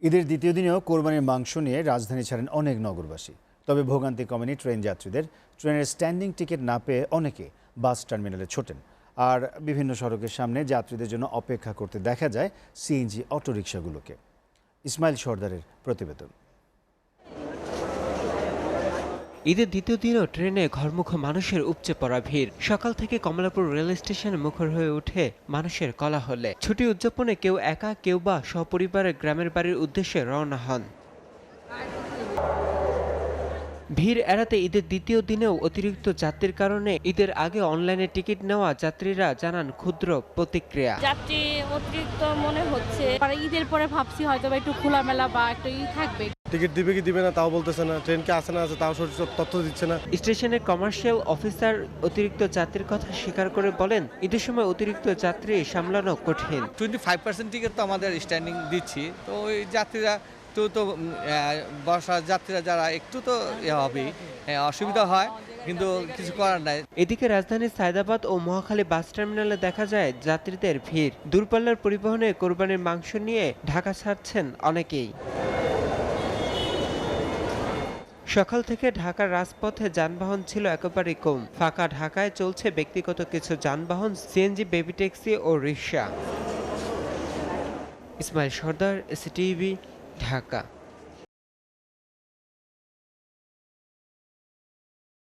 ঈদের দ্বিতীয় দিনেও কোরবানির মাংস নিয়ে রাজধানী ছাড়েন অনেক নগরবাসী। তবে ভোগান্তি কমেনি ট্রেন যাত্রীদের। ট্রেনের স্ট্যান্ডিং টিকিট না পেয়ে অনেকে বাস টার্মিনালে ছোটেন। আর বিভিন্ন সড়কের সামনে যাত্রীদের জন্য অপেক্ষা করতে দেখা যায় সিএনজি অটোরিকশাগুলোকে। ইসমাইল সর্দারের প্রতিবেদন। ঈদের দ্বিতীয় দিনও ট্রেনে ঘরমুখো মানুষের উপচে পড়া ভিড়। সকাল থেকে কমলাপুর রেল স্টেশনে মুখর হয়ে ওঠে মানুষের কোলাহলে। ছুটি উদযাপনে কেউ একা, কেউ বা সপরিবারে গ্রামের বাড়ির উদ্দেশ্যে রওনা হন। ভিড় এড়াতে ঈদের দ্বিতীয় দিনেও অতিরিক্ত যাত্রীর কারণে ঈদের আগে অনলাইনে টিকিট নেওয়া যাত্রীরা জানান ক্ষুদ্র প্রতিক্রিয়া। যাত্রী অতিরিক্ত মনে হচ্ছে, ঈদের পরে ভাবছি হয়তো একটু খোলামেলা বা একটু থাকবে। টিকিট দিবে কি দিবে না তাও বলতেছে না, ট্রেন কি আসে না আছে তাও সঠিক তথ্য দিচ্ছে না। স্টেশনের কমার্শিয়াল অফিসার অতিরিক্ত যাত্রীর কথা স্বীকার করে বলেন, ঈদের সময় অতিরিক্ত যাত্রী সামলানো কঠিন। 25% টিকিট তো আমাদের স্ট্যান্ডিং দিচ্ছি, তো ওই যাত্রীরা তো বর্ষা যাত্রীরা যারা একটু তো হবেই, অসুবিধা হয়, কিন্তু কিছু করার নাই। এদিকে রাজধানীর সায়দাবাদ ও মহাখালী বাস টার্মিনালে দেখা যায় যাত্রীদের ভিড়। দূরপাল্লার পরিবহনে কোরবানির মাংস নিয়ে ঢাকা ছাড়ছেন অনেকেই। সকাল থেকে ঢাকার রাজপথে যানবাহন ছিল একেবারেই কম। ফাঁকা ঢাকায় চলছে ব্যক্তিগত কিছু যানবাহন, সিএনজি, বেবি ট্যাক্সি ও রিক্সা। ইসমাইল সর্দার, সিটিভি, ঢাকা।